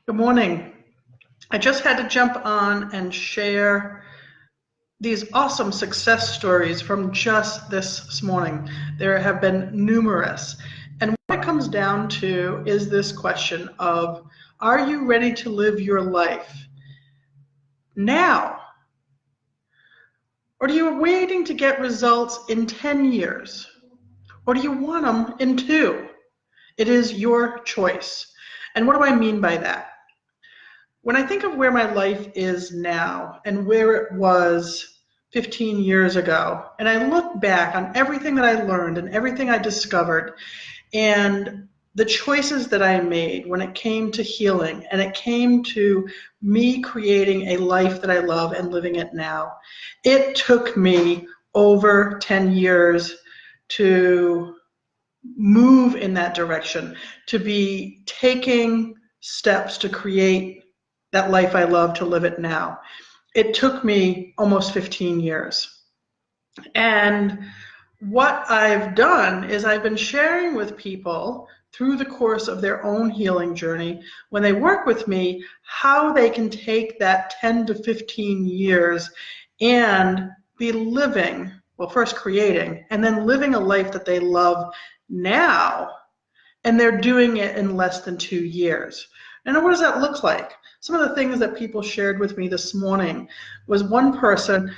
Good morning. I just had to jump on and share these awesome success stories from just this morning. There have been numerous. And what it comes down to is this question of, are you ready to live your life now? Or are you waiting to get results in 10 years? Or do you want them in 2? It is your choice. And what do I mean by that? When I think of where my life is now and where it was 15 years ago, and I look back on everything that I learned and everything I discovered and the choices that I made when it came to healing and it came to me creating a life that I love and living it now, it took me over 10 years to move in that direction, to be taking steps to create that life I love, to live it now. It took me almost 15 years. And what I've done is I've been sharing with people through the course of their own healing journey, when they work with me, how they can take that 10 to 15 years and be living, well, first creating, and then living a life that they love now, and they're doing it in less than 2 years. And what does that look like? Some of the things that people shared with me this morning was one person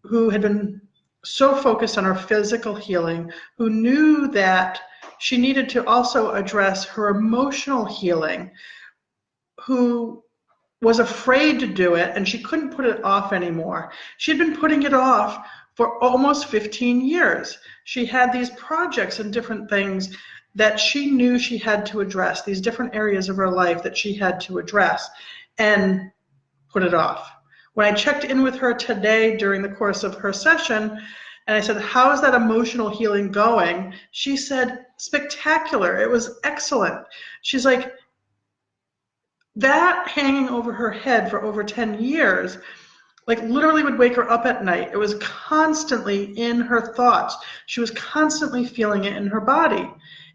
who had been so focused on her physical healing, who knew that she needed to also address her emotional healing, who was afraid to do it, and she couldn't put it off anymore. She'd been putting it off for almost 15 years. She had these projects and different things that she knew she had to address, these different areas of her life that she had to address, and put it off. When I checked in with her today during the course of her session, and I said, how is that emotional healing going? She said, spectacular. It was excellent. She's like, that hanging over her head for over 10 years, like literally would wake her up at night. It was constantly in her thoughts. She was constantly feeling it in her body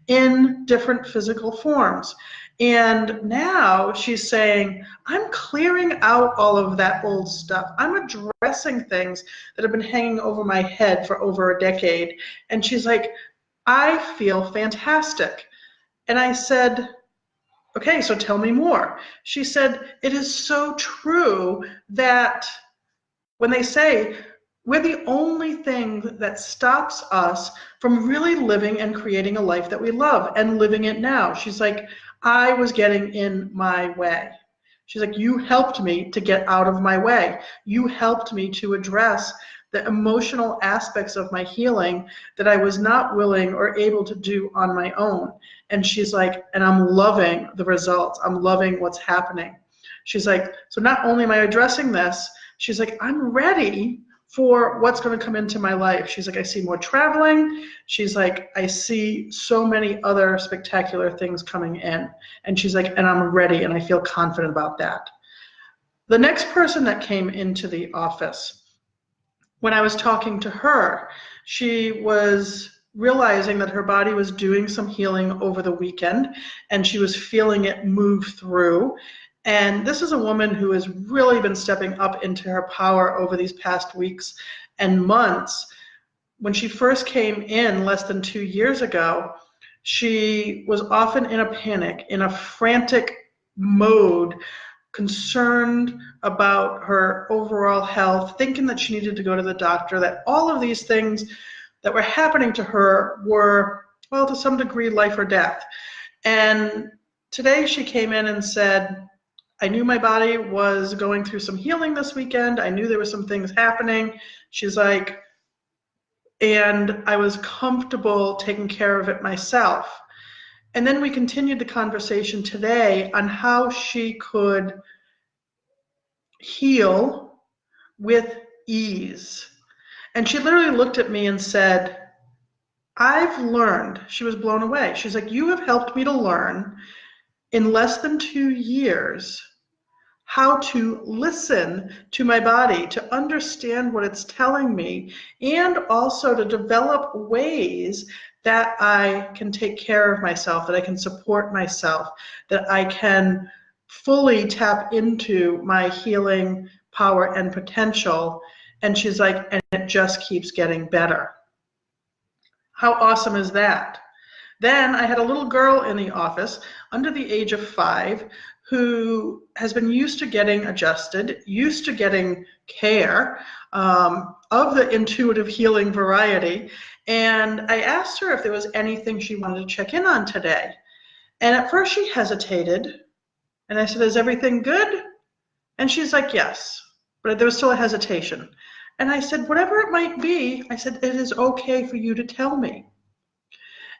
in different physical forms. And now she's saying, I'm clearing out all of that old stuff. I'm addressing things that have been hanging over my head for over a decade. And she's like, I feel fantastic. And I said, okay, so tell me more. She said, it is so true that when they say we're the only thing that stops us from really living and creating a life that we love and living it now. She's like, I was getting in my way. She's like, you helped me to get out of my way. You helped me to address the emotional aspects of my healing that I was not willing or able to do on my own. And she's like, and I'm loving the results. I'm loving what's happening. She's like, so not only am I addressing this, she's like, I'm ready for what's going to come into my life. She's like, I see more traveling. She's like, I see so many other spectacular things coming in. And she's like, and I'm ready, and I feel confident about that. The next person that came into the office, when I was talking to her, she was realizing that her body was doing some healing over the weekend, and she was feeling it move through. And this is a woman who has really been stepping up into her power over these past weeks and months. When she first came in less than 2 years ago, she was often in a panic, in a frantic mode, concerned about her overall health, thinking that she needed to go to the doctor, that all of these things that were happening to her were, well, to some degree, life or death. And today she came in and said, I knew my body was going through some healing this weekend. I knew there were some things happening. She's like, and I was comfortable taking care of it myself. And then we continued the conversation today on how she could heal with ease. And she literally looked at me and said, I've learned. She was blown away. She's like, you have helped me to learn in less than 2 years how to listen to my body, to understand what it's telling me, and also to develop ways that I can take care of myself, that I can support myself, that I can fully tap into my healing power and potential. And she's like, and it just keeps getting better. How awesome is that? Then I had a little girl in the office under the age of 5 who has been used to getting adjusted, used to getting care of the intuitive healing variety. And I asked her if there was anything she wanted to check in on today. And at first she hesitated. And I said, is everything good? And she's like, yes. But there was still a hesitation. And I said, whatever it might be, I said, it is okay for you to tell me.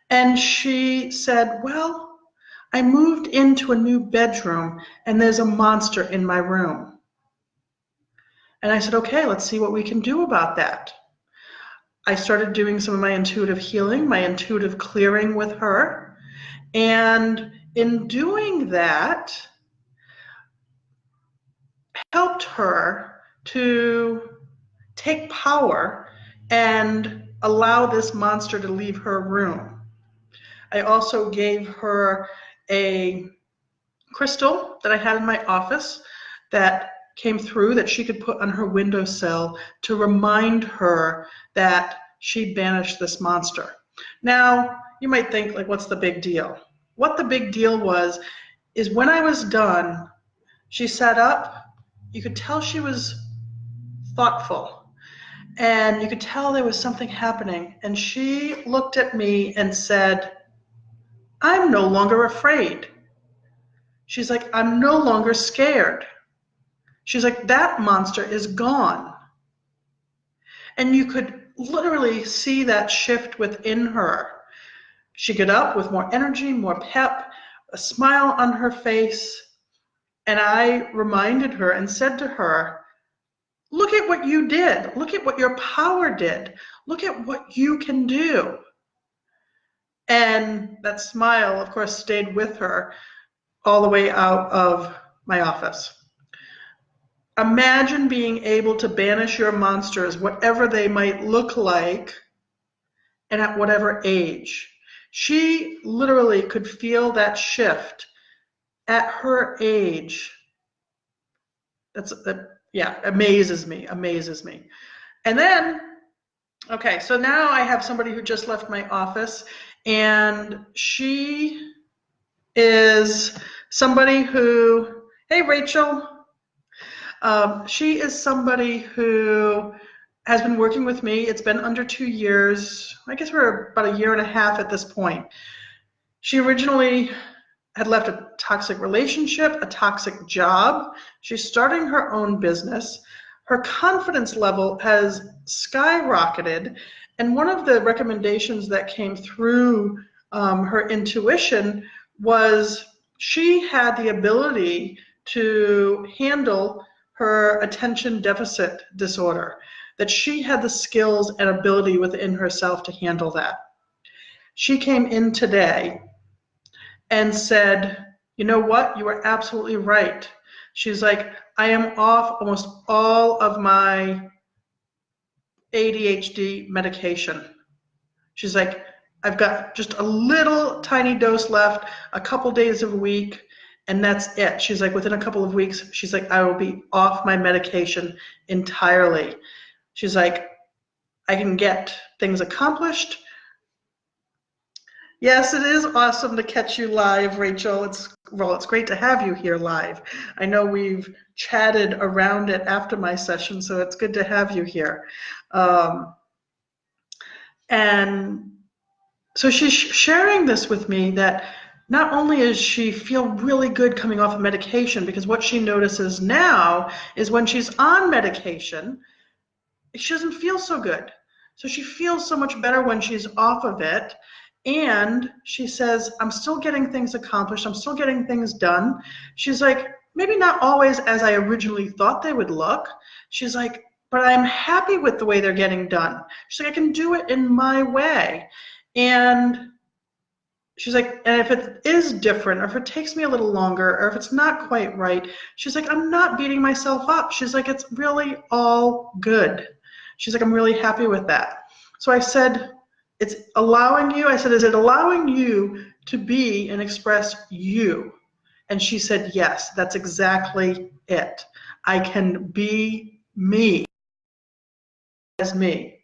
And she said, well, I moved into a new bedroom and there's a monster in my room. And I said, okay, let's see what we can do about that. I started doing some of my intuitive healing, my intuitive clearing with her. And in doing that, helped her to take power and allow this monster to leave her room. I also gave her a crystal that I had in my office that came through that she could put on her windowsill to remind her that she banished this monster. Now, you might think, like, what's the big deal? What the big deal was is when I was done, she sat up. You could tell she was thoughtful, and you could tell there was something happening. And she looked at me and said, I'm no longer afraid. She's like, I'm no longer scared. She's like, that monster is gone. And you could literally see that shift within her. She got up with more energy, more pep, a smile on her face. And I reminded her and said to her, look at what you did. Look at what your power did. Look at what you can do. And that smile, of course, stayed with her all the way out of my office. Imagine being able to banish your monsters, whatever they might look like, and at whatever age. She literally could feel that shift at her age. Yeah, amazes me. And then, okay, so now I have somebody who just left my office, and she is somebody who, hey, Rachel. She is somebody who has been working with me. It's been under 2 years. I guess we're about 1.5 years at this point. She originally had left a toxic relationship, a toxic job. She's starting her own business. Her confidence level has skyrocketed. And one of the recommendations that came through her intuition was she had the ability to handle her attention deficit disorder, that she had the skills and ability within herself to handle that. She came in today and said, you know what, you are absolutely right. She's like, I am off almost all of my ADHD medication. She's like, I've got just a little tiny dose left, a couple days a week, and that's it. She's like, within a couple of weeks, she's like, I will be off my medication entirely. She's like, I can get things accomplished. Yes, it is awesome to catch you live, Rachel. It's great to have you here live. I know we've chatted around it after my session, so it's good to have you here. And so she's sharing this with me that not only does she feel really good coming off of medication, because what she notices now is when she's on medication, she doesn't feel so good. So she feels so much better when she's off of it. And she says, I'm still getting things accomplished. I'm still getting things done. She's like, maybe not always as I originally thought they would look. She's like, but I'm happy with the way they're getting done. She's like, I can do it in my way. And she's like, and if it is different, or if it takes me a little longer, or if it's not quite right, she's like, I'm not beating myself up. She's like, it's really all good. She's like, I'm really happy with that. So I said, it's allowing you, I said, is it allowing you to be and express you? And she said, yes, that's exactly it. I can be me as me.